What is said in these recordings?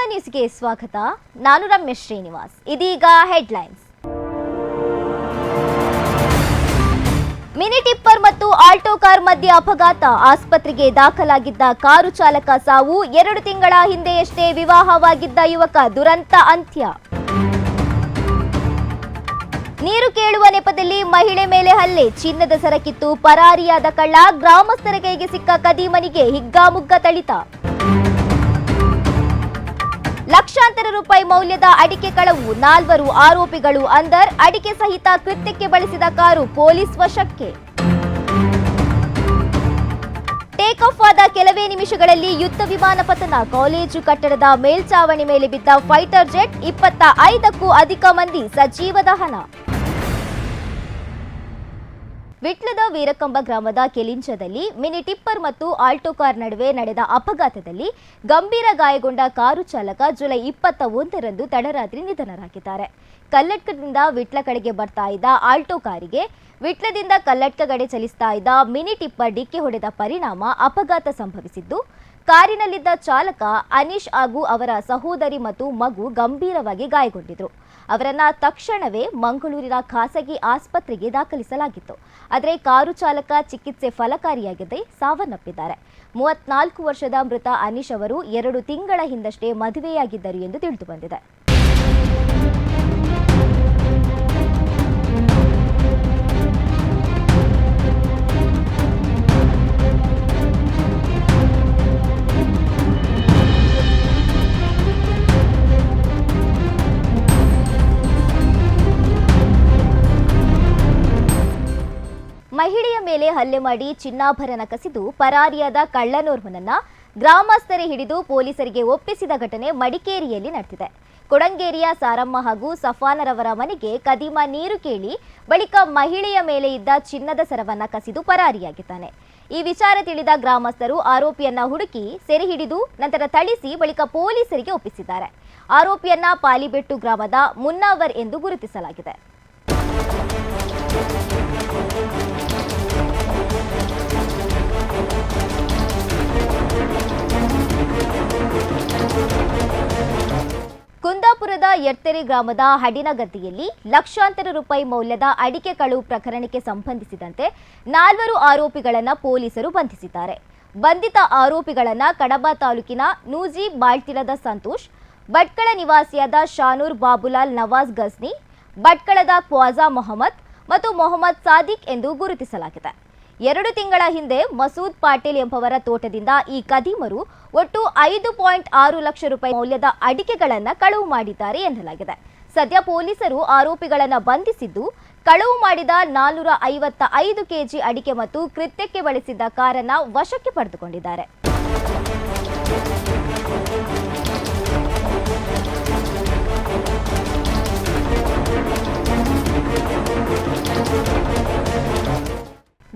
ನ್ಯೂಸ್ಗೆ ಸ್ವಾಗತ. ನಾನು ರಮೇಶ್ ಶ್ರೀನಿವಾಸ್. ಇದೀಗ ಹೆಡ್ಲೈನ್ಸ್. ಮಿನಿ ಟಿಪ್ಪರ್ ಮತ್ತು ಆಲ್ಟೋ ಕಾರ್ ಮಧ್ಯೆ ಅಪಘಾತ. ಆಸ್ಪತ್ರೆಗೆ ದಾಖಲಾಗಿದ್ದ ಕಾರು ಚಾಲಕ ಸಾವು. 2 ತಿಂಗಳ ಹಿಂದೆಯಷ್ಟೇ ವಿವಾಹವಾಗಿದ್ದ ಯುವಕ ದುರಂತ ಅಂತ್ಯ. ನೀರು ಕೇಳುವ ನೆಪದಲ್ಲಿ ಮಹಿಳೆ ಮೇಲೆ ಹಲ್ಲೆ. ಚಿನ್ನದ ಸರಕಿತ್ತು ಪರಾರಿಯಾದ ಕಳ್ಳ. ಗ್ರಾಮಸ್ಥರ ಕೈಗೆ ಸಿಕ್ಕ ಕದೀಮನಿಗೆ ಹಿಗ್ಗಾಮುಗ್ಗ ಥಳಿತ. ಲಕ್ಷಾಂತರ ರೂಪಾಯಿ ಮೌಲ್ಯದ ಅಡಿಕೆ ಕಳವು. 4 ಆರೋಪಿಗಳು ಅಂದರ್. ಅಡಿಕೆ ಸಹಿತ ಕೃತ್ಯಕ್ಕೆ ಬಳಸಿದ ಕಾರು ಪೊಲೀಸ್ ವಶಕ್ಕೆ. ಟೇಕ್ ಆಫ್ ಆದ ಕೆಲವೇ ನಿಮಿಷಗಳಲ್ಲಿ ಯುದ್ಧ ವಿಮಾನ ಪತನ. ಕಾಲೇಜು ಕಟ್ಟಡದ ಮೇಲ್ಚಾವಣಿ ಮೇಲೆ ಬಿದ್ದ ಫೈಟರ್ ಜೆಟ್. 25ಕ್ಕೂ ಅಧಿಕ ಮಂದಿ ಸಜೀವ ದಹನ. ವಿಟ್ಲದ ವೀರಕಂಬ ಗ್ರಾಮದ ಕೆಲಿಂಚದಲ್ಲಿ ಮಿನಿ ಟಿಪ್ಪರ್ ಮತ್ತು ಆಲ್ಟೋ ಕಾರ್ ನಡುವೆ ನಡೆದ ಅಪಘಾತದಲ್ಲಿ ಗಂಭೀರ ಗಾಯಗೊಂಡ ಕಾರು ಚಾಲಕ ಜುಲೈ 21ರಂದು ತಡರಾತ್ರಿ ನಿಧನರಾಗಿದ್ದಾರೆ. ಕಲ್ಲಡ್ಕದಿಂದ ವಿಟ್ಲ ಕಡೆಗೆ ಬರ್ತಾ ಇದ್ದ ಆಲ್ಟೋ ಕಾರಿಗೆ ವಿಟ್ಲದಿಂದ ಕಲ್ಲಡ್ಕ ಕಡೆ ಚಲಿಸ್ತಾ ಇದ್ದ ಮಿನಿ ಟಿಪ್ಪರ್ ಡಿಕ್ಕಿ ಹೊಡೆದ ಪರಿಣಾಮ ಅಪಘಾತ ಸಂಭವಿಸಿದ್ದು, ಕಾರಿನಲ್ಲಿದ್ದ ಚಾಲಕ ಅನೀಶ್ ಹಾಗೂ ಅವರ ಸಹೋದರಿ ಮತ್ತು ಮಗು ಗಂಭೀರವಾಗಿ ಗಾಯಗೊಂಡಿದ್ರು. ಅವರನ್ನ ತಕ್ಷಣವೇ ಮಂಗಳೂರಿನ ಖಾಸಗಿ ಆಸ್ಪತ್ರೆಗೆ ದಾಖಲಿಸಲಾಗಿತ್ತು. ಆದರೆ ಕಾರು ಚಾಲಕ ಚಿಕಿತ್ಸೆ ಫಲಕಾರಿಯಾಗದೆ ಸಾವನ್ನಪ್ಪಿದ್ದಾರೆ. 34 ವರ್ಷದ ಮೃತ ಅನೀಶ್ ಅವರು 2 ತಿಂಗಳ ಹಿಂದಷ್ಟೇ ಮದುವೆಯಾಗಿದ್ದರು ಎಂದು ತಿಳಿದುಬಂದಿದೆ. ಮಹಿಳೆಯ ಮೇಲೆ ಹಲ್ಲೆ ಮಾಡಿ ಚಿನ್ನಾಭರಣ ಕಸಿದು ಪರಾರಿಯಾದ ಕಳ್ಳನೋರ್ವನನ್ನ ಗ್ರಾಮಸ್ಥರೇ ಹಿಡಿದು ಪೊಲೀಸರಿಗೆ ಒಪ್ಪಿಸಿದ ಘಟನೆ ಮಡಿಕೇರಿಯಲ್ಲಿ ನಡೆದಿದೆ. ಕೊಡಂಗೇರಿಯ ಸಾರಮ್ಮ ಹಾಗೂ ಸಫಾನರವರ ಮನೆಗೆ ಕದೀಮ ನೀರು ಕೇಳಿ ಬಳಿಕ ಮಹಿಳೆಯ ಮೇಲೆ ಇದ್ದ ಚಿನ್ನದ ಸರವನ್ನ ಕಸಿದು ಪರಾರಿಯಾಗಿದ್ದಾನೆ. ಈ ವಿಚಾರ ತಿಳಿದ ಗ್ರಾಮಸ್ಥರು ಆರೋಪಿಯನ್ನ ಹುಡುಕಿ ಸೆರೆ ಹಿಡಿದು ನಂತರ ಥಳಿಸಿ ಬಳಿಕ ಪೊಲೀಸರಿಗೆ ಒಪ್ಪಿಸಿದ್ದಾರೆ. ಆರೋಪಿಯನ್ನ ಪಾಲಿಬೆಟ್ಟು ಗ್ರಾಮದ ಮುನ್ನಾವರ್ ಎಂದು ಗುರುತಿಸಲಾಗಿದೆ. ಕುಂದಾಪುರದ ಎರ್ತೆರೆ ಗ್ರಾಮದ ಹಡಿನಗದ್ದೆಯಲ್ಲಿ ಲಕ್ಷಾಂತರ ರೂಪಾಯಿ ಮೌಲ್ಯದ ಅಡಿಕೆ ಕಳವು ಪ್ರಕರಣಕ್ಕೆ ಸಂಬಂಧಿಸಿದಂತೆ 4 ಆರೋಪಿಗಳನ್ನು ಪೊಲೀಸರು ಬಂಧಿಸಿದ್ದಾರೆ. ಬಂಧಿತ ಆರೋಪಿಗಳನ್ನ ಕಡಬ ತಾಲೂಕಿನ ನೂಜಿ ಬಾಳ್ತಿಲದ ಸಂತೋಷ್, ಭಟ್ಕಳ ನಿವಾಸಿಯಾದ ಶಾನೂರ್ ಬಾಬುಲಾಲ್ ನವಾಜ್ ಗಜ್ನಿ, ಭಟ್ಕಳದ ಕ್ವಾಜಾ ಮೊಹಮ್ಮದ್ ಮತ್ತು ಮೊಹಮ್ಮದ್ ಸಾದಿಕ್ ಎಂದು ಗುರುತಿಸಲಾಗಿದೆ. 2 ತಿಂಗಳ ಹಿಂದೆ ಮಸೂದ್ ಪಾಟೀಲ್ ಎಂಬವರ ತೋಟದಿಂದ ಈ ಕದೀಮರು ಒಟ್ಟು 5.6 ಲಕ್ಷ ರೂಪಾಯಿ ಮೌಲ್ಯದ ಅಡಿಕೆಗಳನ್ನು ಕಳವು ಮಾಡಿದ್ದಾರೆ ಎನ್ನಲಾಗಿದೆ. ಸದ್ಯ ಪೊಲೀಸರು ಆರೋಪಿಗಳನ್ನು ಬಂಧಿಸಿದ್ದು, ಕಳವು ಮಾಡಿದ 455 ಕೆಜಿ ಅಡಿಕೆ ಮತ್ತು ಕೃತ್ಯಕ್ಕೆ ಬಳಸಿದ್ದ ಕಾರನ್ನು ವಶಕ್ಕೆ ಪಡೆದುಕೊಂಡಿದ್ದಾರೆ.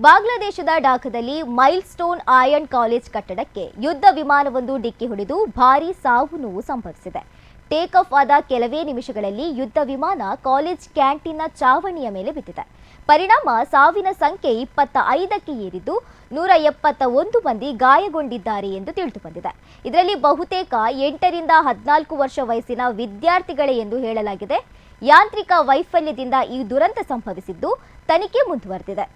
ಬಾಂಗ್ಲಾದೇಶದ ಢಾಕಾದಲ್ಲಿ ಮೈಲ್ ಸ್ಟೋನ್ ಐರನ್ ಕಾಲೇಜ್ ಕಟ್ಟಡಕ್ಕೆ ಯುದ್ಧ ವಿಮಾನವೊಂದು ಡಿಕ್ಕಿ ಹೊಡೆದು ಭಾರೀ ಸಾವು ನೋವು ಸಂಭವಿಸಿದೆ. ಟೇಕ್ ಆಫ್ ಆದ ಕೆಲವೇ ನಿಮಿಷಗಳಲ್ಲಿ ಯುದ್ಧ ವಿಮಾನ ಕಾಲೇಜ್ ಕ್ಯಾಂಟೀನ್ನ ಚಾವಣಿಯ ಮೇಲೆ ಬಿದ್ದಿದೆ. ಪರಿಣಾಮ ಸಾವಿನ ಸಂಖ್ಯೆ 25ಕ್ಕೆ ಏರಿದ್ದು 171 ಮಂದಿ ಗಾಯಗೊಂಡಿದ್ದಾರೆ ಎಂದು ತಿಳಿದುಬಂದಿದೆ. ಇದರಲ್ಲಿ ಬಹುತೇಕ 8 ರಿಂದ 14 ವರ್ಷ ವಯಸ್ಸಿನ ವಿದ್ಯಾರ್ಥಿಗಳೇ ಎಂದು ಹೇಳಲಾಗಿದೆ. ಯಾಂತ್ರಿಕ ವೈಫಲ್ಯದಿಂದ ಈ ದುರಂತ ಸಂಭವಿಸಿದ್ದು ತನಿಖೆ ಮುಂದುವರೆದಿದೆ.